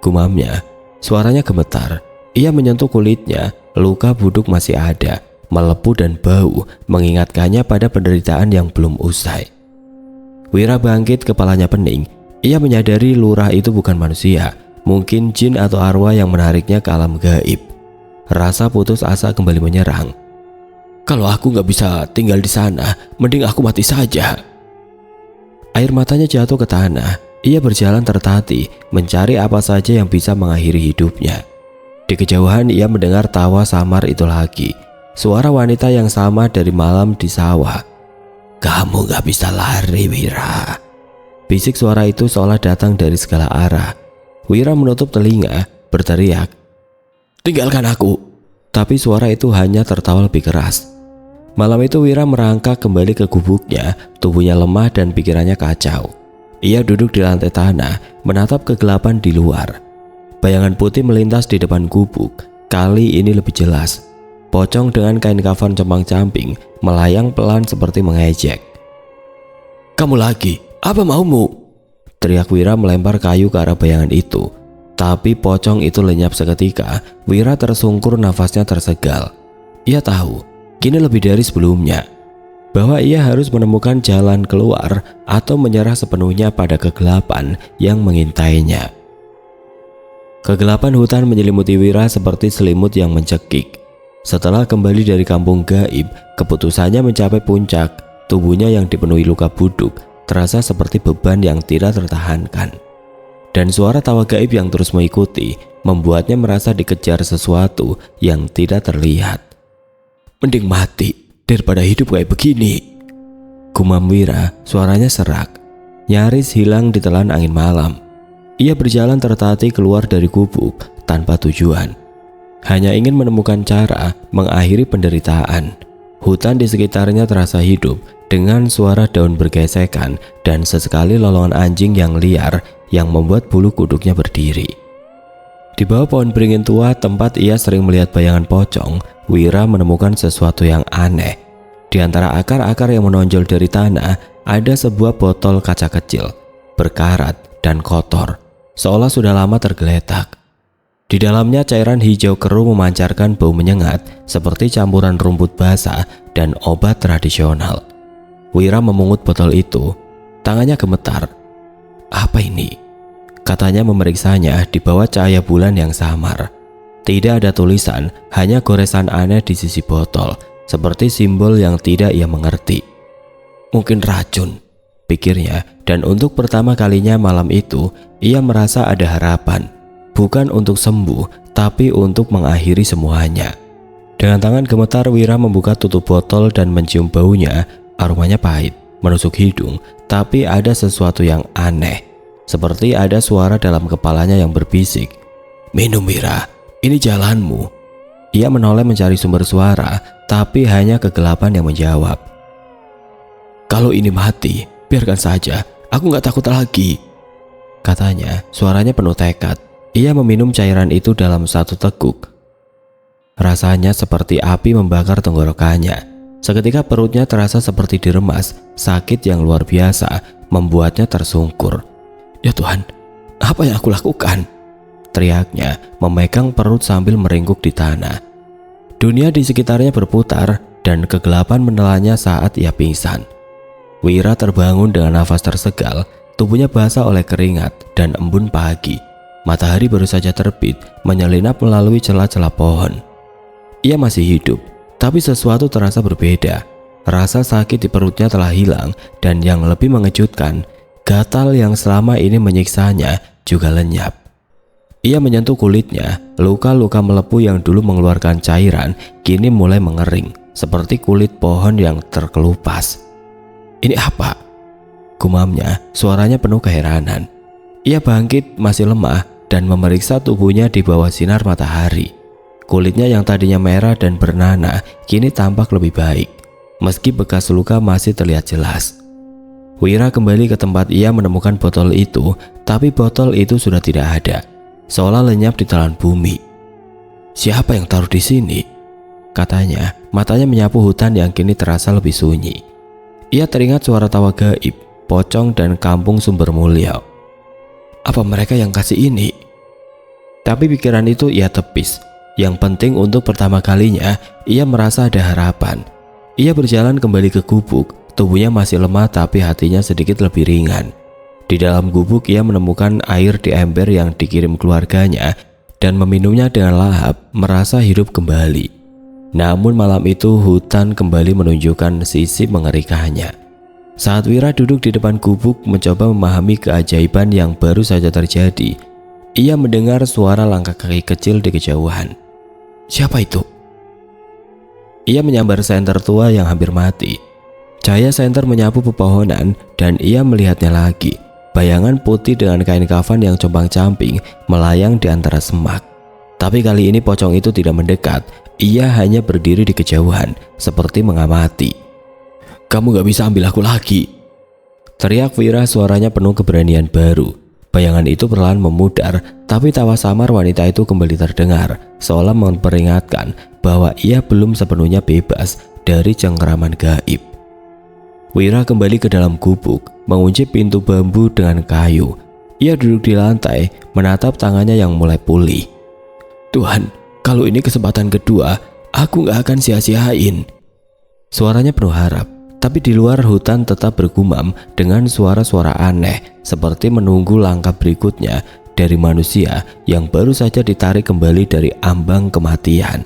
gumamnya. Suaranya gemetar. Ia menyentuh kulitnya. Luka buduk masih ada, melepuh dan bau, mengingatkannya pada penderitaan yang belum usai. Wira bangkit, kepalanya pening. Ia menyadari lurah itu bukan manusia, mungkin jin atau arwah yang menariknya ke alam gaib. Rasa putus asa kembali menyerang. "Kalau aku gak bisa tinggal di sana, mending aku mati saja." Air matanya jatuh ke tanah. Ia berjalan tertatih, mencari apa saja yang bisa mengakhiri hidupnya. Di kejauhan ia mendengar tawa samar itu lagi. Suara wanita yang sama dari malam di sawah. "Kamu gak bisa lari, Wira," bisik suara itu seolah datang dari segala arah. Wira menutup telinga, berteriak, "Tinggalkan aku!" Tapi suara itu hanya tertawa lebih keras. Malam itu Wira merangkak kembali ke gubuknya, tubuhnya lemah dan pikirannya kacau. Ia duduk di lantai tanah, menatap kegelapan di luar. Bayangan putih melintas di depan gubuk, kali ini lebih jelas. Pocong dengan kain kafan compang-camping melayang pelan seperti mengejek. "Kamu lagi? Apa maumu?" teriak Wira melempar kayu ke arah bayangan itu. Tapi pocong itu lenyap seketika. Wira tersungkur, nafasnya tersegal. Ia tahu, kini lebih dari sebelumnya, bahwa ia harus menemukan jalan keluar atau menyerah sepenuhnya pada kegelapan yang mengintainya. Kegelapan hutan menyelimuti Wira seperti selimut yang mencekik. Setelah kembali dari kampung gaib, keputusannya mencapai puncak. Tubuhnya yang dipenuhi luka buduk terasa seperti beban yang tidak tertahankan. Dan suara tawa gaib yang terus mengikuti membuatnya merasa dikejar sesuatu yang tidak terlihat. "Mending mati daripada hidup kayak begini," gumam Wira, suaranya serak, nyaris hilang ditelan angin malam. Ia berjalan tertatih keluar dari gubuk tanpa tujuan. Hanya ingin menemukan cara mengakhiri penderitaan. Hutan di sekitarnya terasa hidup dengan suara daun bergesekan dan sesekali lolongan anjing yang liar yang membuat bulu kuduknya berdiri. Di bawah pohon beringin tua, tempat ia sering melihat bayangan pocong, Wira menemukan sesuatu yang aneh. Di antara akar-akar yang menonjol dari tanah, ada sebuah botol kaca kecil, berkarat dan kotor, seolah sudah lama tergeletak. Di dalamnya cairan hijau keruh memancarkan bau menyengat seperti campuran rumput basah dan obat tradisional. Wira memungut botol itu, tangannya gemetar. "Apa ini?" katanya memeriksanya di bawah cahaya bulan yang samar. Tidak ada tulisan, hanya goresan aneh di sisi botol, seperti simbol yang tidak ia mengerti. "Mungkin racun," pikirnya, dan untuk pertama kalinya malam itu, ia merasa ada harapan. Bukan untuk sembuh, tapi untuk mengakhiri semuanya. Dengan tangan gemetar, Wira membuka tutup botol dan mencium baunya. Aromanya pahit, menusuk hidung, tapi ada sesuatu yang aneh. Seperti ada suara dalam kepalanya yang berbisik, "Minum Wira, ini jalanmu." Ia menoleh mencari sumber suara, tapi hanya kegelapan yang menjawab. "Kalau ini mati, biarkan saja, aku gak takut lagi," katanya, suaranya penuh tekad. Ia meminum cairan itu dalam satu teguk. Rasanya seperti api membakar tenggorokannya. Seketika perutnya terasa seperti diremas, sakit yang luar biasa membuatnya tersungkur. "Ya Tuhan, apa yang aku lakukan?" teriaknya, memegang perut sambil meringkuk di tanah. Dunia di sekitarnya berputar dan kegelapan menelannya saat ia pingsan. Wira terbangun dengan nafas tersegal, tubuhnya basah oleh keringat dan embun pagi. Matahari baru saja terbit, menyelinap melalui celah-celah pohon. Ia masih hidup, tapi sesuatu terasa berbeda. Rasa sakit di perutnya telah hilang, dan yang lebih mengejutkan, gatal yang selama ini menyiksanya juga lenyap. Ia menyentuh kulitnya, luka-luka melepuh yang dulu mengeluarkan cairan kini mulai mengering, seperti kulit pohon yang terkelupas. "Ini apa?" gumamnya, suaranya penuh keheranan. Ia bangkit masih lemah dan memeriksa tubuhnya di bawah sinar matahari. Kulitnya yang tadinya merah dan bernanah kini tampak lebih baik, meski bekas luka masih terlihat jelas. Wira kembali ke tempat ia menemukan botol itu, tapi botol itu sudah tidak ada, seolah lenyap di telan bumi. "Siapa yang taruh di sini?" katanya, matanya menyapu hutan yang kini terasa lebih sunyi. Ia teringat suara tawa gaib, pocong dan kampung Sumber Mulia. Apa mereka yang kasih ini? Tapi pikiran itu ia tepis. Yang penting untuk pertama kalinya ia merasa ada harapan. Ia berjalan kembali ke gubuk. Tubuhnya masih lemah tapi hatinya sedikit lebih ringan. Di dalam gubuk ia menemukan air di ember yang dikirim keluarganya dan meminumnya dengan lahap, merasa hidup kembali. Namun malam itu hutan kembali menunjukkan sisi mengerikannya. Saat Wira duduk di depan gubuk mencoba memahami keajaiban yang baru saja terjadi, ia mendengar suara langkah kaki kecil di kejauhan. "Siapa itu?" Ia menyambar senter tua yang hampir mati. Cahaya senter menyapu pepohonan dan ia melihatnya lagi. Bayangan putih dengan kain kafan yang compang-camping melayang di antara semak. Tapi kali ini pocong itu tidak mendekat. Ia hanya berdiri di kejauhan, seperti mengamati. "Kamu gak bisa ambil aku lagi," teriak Wira, suaranya penuh keberanian baru. Bayangan itu perlahan memudar, tapi tawa samar wanita itu kembali terdengar, seolah memperingatkan bahwa ia belum sepenuhnya bebas dari cengkeraman gaib. Wira kembali ke dalam gubuk, mengunci pintu bambu dengan kayu. Ia duduk di lantai, menatap tangannya yang mulai pulih. "Tuhan, kalau ini kesempatan kedua, aku gak akan sia-siain." Suaranya penuh harap, tapi di luar hutan tetap bergumam dengan suara-suara aneh, seperti menunggu langkah berikutnya dari manusia yang baru saja ditarik kembali dari ambang kematian.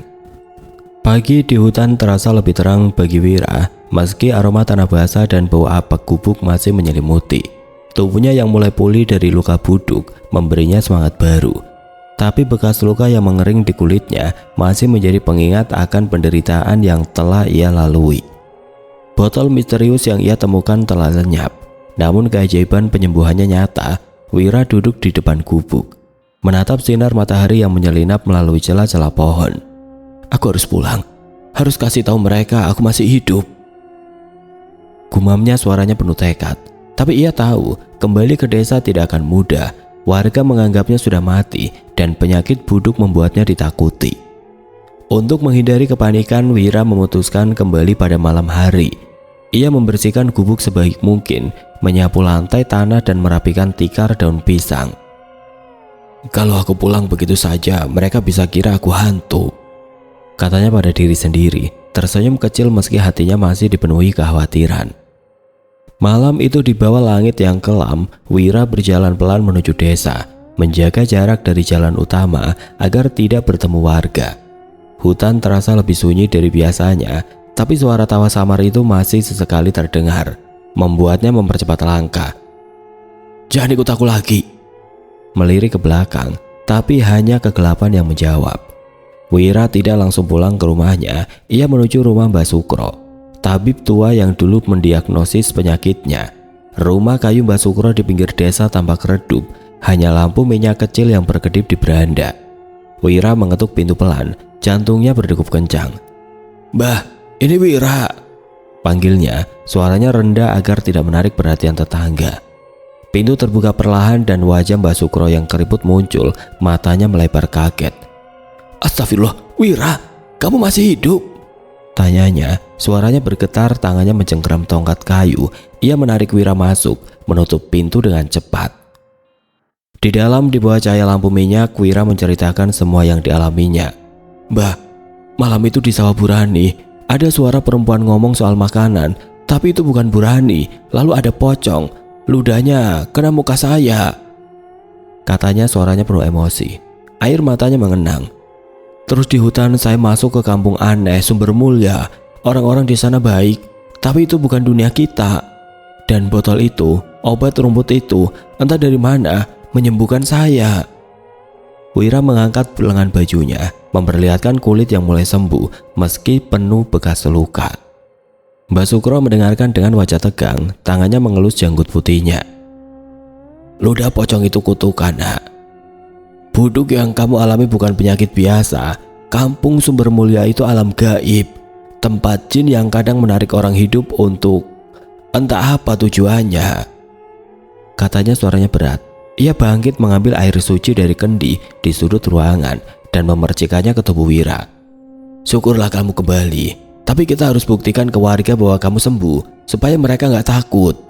Pagi di hutan terasa lebih terang bagi Wira, meski aroma tanah basah dan bau apek gubuk masih menyelimuti. Tubuhnya yang mulai pulih dari luka buduk memberinya semangat baru. Tapi bekas luka yang mengering di kulitnya masih menjadi pengingat akan penderitaan yang telah ia lalui. Botol misterius yang ia temukan telah lenyap, namun keajaiban penyembuhannya nyata. Wira duduk di depan gubuk, menatap sinar matahari yang menyelinap melalui celah-celah pohon. "Aku harus pulang, harus kasih tahu mereka aku masih hidup." Gumamnya suaranya penuh tekad, tapi ia tahu kembali ke desa tidak akan mudah. Warga menganggapnya sudah mati dan penyakit buduk membuatnya ditakuti. Untuk menghindari kepanikan, Wira memutuskan kembali pada malam hari. Ia membersihkan gubuk sebaik mungkin, menyapu lantai tanah dan merapikan tikar daun pisang. "Kalau aku pulang begitu saja, mereka bisa kira aku hantu," katanya pada diri sendiri, tersenyum kecil meski hatinya masih dipenuhi kekhawatiran. Malam itu di bawah langit yang kelam, Wira berjalan pelan menuju desa, menjaga jarak dari jalan utama agar tidak bertemu warga. Hutan terasa lebih sunyi dari biasanya, tapi suara tawa samar itu masih sesekali terdengar, membuatnya mempercepat langkah. "Jangan ikut aku lagi," melirik ke belakang, tapi hanya kegelapan yang menjawab. Wira tidak langsung pulang ke rumahnya, ia menuju rumah Mbah Sukro, tabib tua yang dulu mendiagnosis penyakitnya. Rumah kayu Mbah Sukro di pinggir desa tampak redup, hanya lampu minyak kecil yang berkedip di beranda. Wira mengetuk pintu pelan, jantungnya berdegup kencang. "Mbah, ini Wira," panggilnya, suaranya rendah agar tidak menarik perhatian tetangga. Pintu terbuka perlahan dan wajah Mbah Sukro yang keriput muncul, matanya melebar kaget. "Astagfirullah, Wira, kamu masih hidup?" tanyanya, suaranya bergetar, tangannya mencengkeram tongkat kayu. Ia menarik Wira masuk, menutup pintu dengan cepat. Di dalam, di bawah cahaya lampu minyak, Wira menceritakan semua yang dialaminya. "Mbah, malam itu di sawah Burani, ada suara perempuan ngomong soal makanan, tapi itu bukan Burani. Lalu ada pocong, ludahnya kena muka saya," katanya, suaranya penuh emosi. Air matanya mengenang. "Terus di hutan saya masuk ke kampung aneh Sumber Mulya. Orang-orang di sana baik, tapi itu bukan dunia kita. Dan botol itu, obat rumput itu, entah dari mana, menyembuhkan saya." Wira mengangkat lengan bajunya, memperlihatkan kulit yang mulai sembuh meski penuh bekas luka. Mbah Sukro mendengarkan dengan wajah tegang, tangannya mengelus janggut putihnya. "Ludah pocong itu kutukan, Nak. Buduk yang kamu alami bukan penyakit biasa. Kampung Sumber Mulya itu alam gaib, tempat jin yang kadang menarik orang hidup untuk entah apa tujuannya," katanya, suaranya berat. Ia bangkit mengambil air suci dari kendi di sudut ruangan dan memercikannya ke tubuh Wira. "Syukurlah kamu kembali, tapi kita harus buktikan ke warga bahwa kamu sembuh, supaya mereka nggak takut."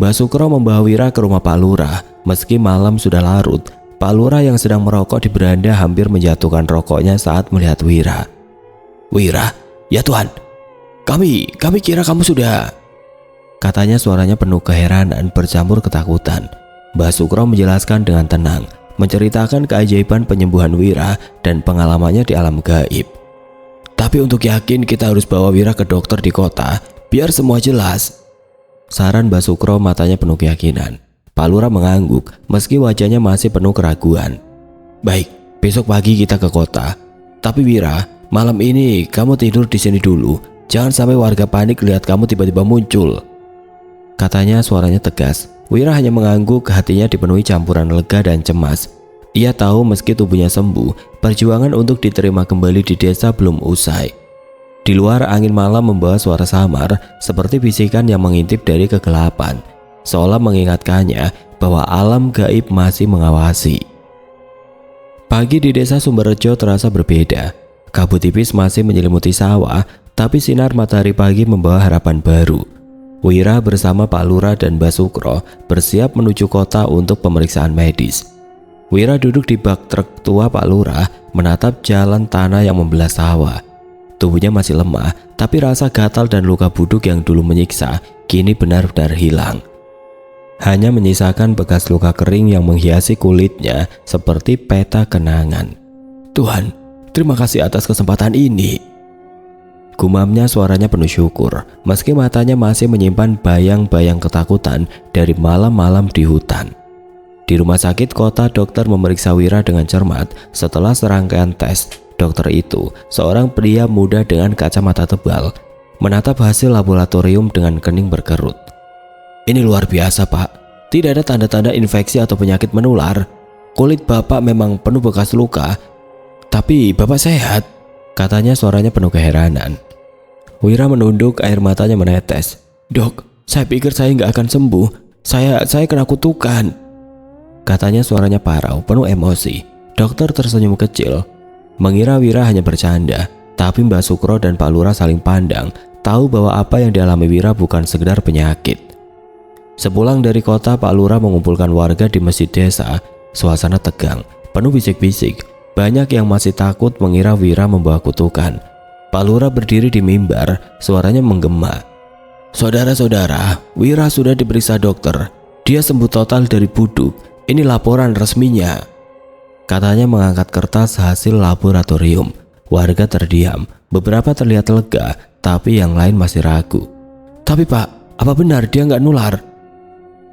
Mbah Sukro membawa Wira ke rumah Pak Lurah. Meski malam sudah larut, Pak Lurah yang sedang merokok di beranda hampir menjatuhkan rokoknya saat melihat Wira. "Wira, ya Tuhan, kami kira kamu sudah," katanya, suaranya penuh keheranan bercampur ketakutan. Mbah Sukro menjelaskan dengan tenang, menceritakan keajaiban penyembuhan Wira dan pengalamannya di alam gaib. "Tapi untuk yakin kita harus bawa Wira ke dokter di kota, biar semua jelas," saran Mbah Sukro, matanya penuh keyakinan. Pak Lurah mengangguk meski wajahnya masih penuh keraguan. "Baik, besok pagi kita ke kota. Tapi Wira, malam ini kamu tidur di sini dulu. Jangan sampai warga panik lihat kamu tiba-tiba muncul," katanya, suaranya tegas. Wira hanya mengangguk, hatinya dipenuhi campuran lega dan cemas. Ia tahu meski tubuhnya sembuh, perjuangan untuk diterima kembali di desa belum usai. Di luar, angin malam membawa suara samar seperti bisikan yang mengintip dari kegelapan, seolah mengingatkannya bahwa alam gaib masih mengawasi. Pagi di desa Sumberrejo terasa berbeda. Kabut tipis masih menyelimuti sawah, tapi sinar matahari pagi membawa harapan baru. Wira bersama Pak Lurah dan Mbak Sukro bersiap menuju kota untuk pemeriksaan medis. Wira duduk di bak truk tua Pak Lurah menatap jalan tanah yang membelah sawah. Tubuhnya masih lemah, tapi rasa gatal dan luka buduk yang dulu menyiksa kini benar-benar hilang. Hanya menyisakan bekas luka kering yang menghiasi kulitnya seperti peta kenangan. "Tuhan, terima kasih atas kesempatan ini," gumamnya, suaranya penuh syukur, meski matanya masih menyimpan bayang-bayang ketakutan dari malam-malam di hutan. Di rumah sakit kota, dokter memeriksa Wira dengan cermat. Setelah serangkaian tes, dokter itu, seorang pria muda dengan kacamata tebal, menatap hasil laboratorium dengan kening berkerut. "Ini luar biasa, Pak. Tidak ada tanda-tanda infeksi atau penyakit menular. Kulit Bapak memang penuh bekas luka, tapi Bapak sehat," katanya, suaranya penuh keheranan. Wira menunduk, air matanya menetes. "Dok, saya pikir saya nggak akan sembuh. Saya kena kutukan," katanya, suaranya parau, penuh emosi. Dokter tersenyum kecil, mengira Wira hanya bercanda, tapi Mbak Sukro dan Pak Lurah saling pandang, tahu bahwa apa yang dialami Wira bukan sekedar penyakit. Sepulang dari kota, Pak Lurah mengumpulkan warga di masjid desa. Suasana tegang, penuh bisik-bisik. Banyak yang masih takut mengira Wira membawa kutukan. Pak Lurah berdiri di mimbar, suaranya menggema. "Saudara-saudara, Wira sudah diperiksa dokter. Dia sembuh total dari buduk. Ini laporan resminya," katanya, mengangkat kertas hasil laboratorium. Warga terdiam, beberapa terlihat lega, tapi yang lain masih ragu. "Tapi Pak, apa benar dia nggak nular?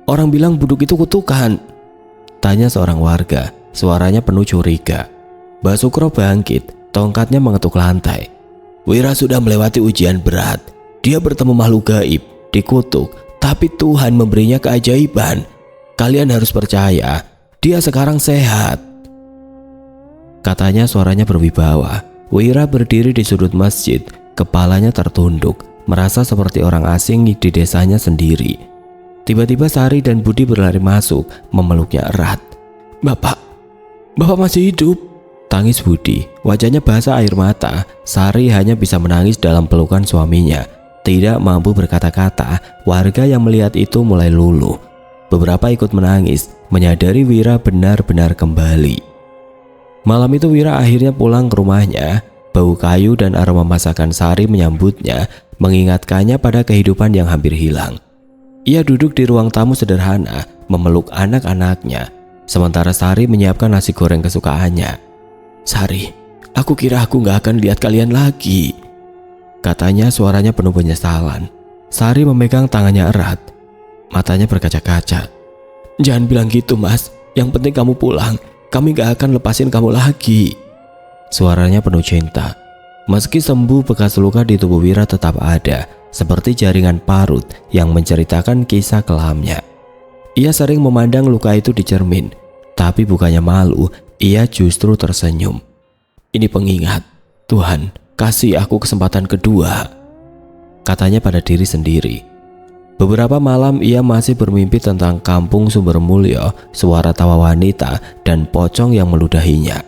Orang bilang buduk itu kutukan," tanya seorang warga, suaranya penuh curiga. Mbak Sukro bangkit, tongkatnya mengetuk lantai. "Wira sudah melewati ujian berat. Dia bertemu makhluk gaib, dikutuk, tapi Tuhan memberinya keajaiban. Kalian harus percaya, dia sekarang sehat," katanya, suaranya berwibawa. Wira berdiri di sudut masjid, kepalanya tertunduk, merasa seperti orang asing di desanya sendiri. Tiba-tiba Sari dan Budi berlari masuk, memeluknya erat. Bapak masih hidup," tangis Budi, wajahnya basah air mata. Sari hanya bisa menangis dalam pelukan suaminya. Tidak mampu berkata-kata, warga yang melihat itu mulai luluh. Beberapa ikut menangis, menyadari Wira benar-benar kembali. Malam itu Wira akhirnya pulang ke rumahnya. Bau kayu dan aroma masakan Sari menyambutnya, mengingatkannya pada kehidupan yang hampir hilang. Ia duduk di ruang tamu sederhana, memeluk anak-anaknya, sementara Sari menyiapkan nasi goreng kesukaannya. "Sari, aku kira aku gak akan lihat kalian lagi," katanya, suaranya penuh penyesalan. Sari memegang tangannya erat, matanya berkaca-kaca. "Jangan bilang gitu, Mas. Yang penting kamu pulang. Kami gak akan lepasin kamu lagi," suaranya penuh cinta. Meski sembuh, bekas luka di tubuh Wira tetap ada, seperti jaringan parut yang menceritakan kisah kelamnya. Ia sering memandang luka itu di cermin, tapi bukannya malu, ia justru tersenyum. "Ini pengingat. Tuhan, kasih aku kesempatan kedua," katanya pada diri sendiri. Beberapa malam ia masih bermimpi tentang kampung Sumbermulyo, suara tawa wanita, dan pocong yang meludahinya.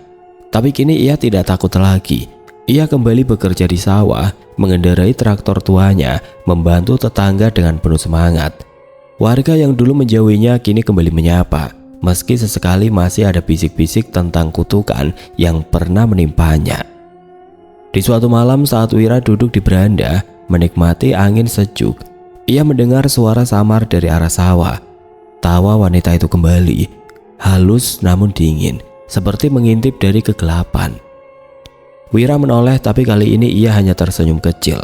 Tapi kini ia tidak takut lagi. Ia kembali bekerja di sawah, mengendarai traktor tuanya, membantu tetangga dengan penuh semangat. Warga yang dulu menjauhinya kini kembali menyapa, meski sesekali masih ada bisik-bisik tentang kutukan yang pernah menimpanya. Di suatu malam saat Wira duduk di beranda, menikmati angin sejuk, ia mendengar suara samar dari arah sawah. Tawa wanita itu kembali, halus namun dingin, seperti mengintip dari kegelapan. Wira menoleh, tapi kali ini ia hanya tersenyum kecil.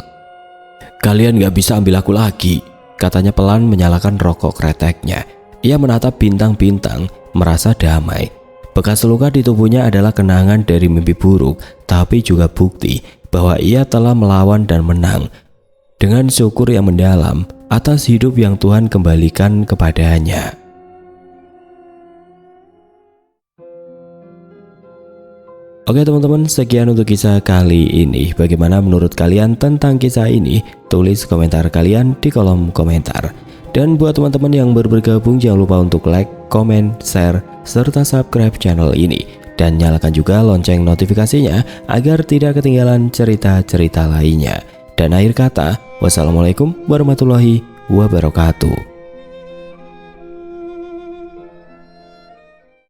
"Kalian gak bisa ambil aku lagi," katanya pelan, menyalakan rokok kreteknya. Ia menatap bintang-bintang, merasa damai. Bekas luka di tubuhnya adalah kenangan dari mimpi buruk, tapi juga bukti bahwa ia telah melawan dan menang. Dengan syukur yang mendalam atas hidup yang Tuhan kembalikan kepadanya. Oke teman-teman, sekian untuk kisah kali ini. Bagaimana menurut kalian tentang kisah ini? Tulis komentar kalian di kolom komentar. Dan buat teman-teman yang baru bergabung, jangan lupa untuk like, komen, share, serta subscribe channel ini. Dan nyalakan juga lonceng notifikasinya agar tidak ketinggalan cerita-cerita lainnya. Dan akhir kata, wassalamualaikum warahmatullahi wabarakatuh.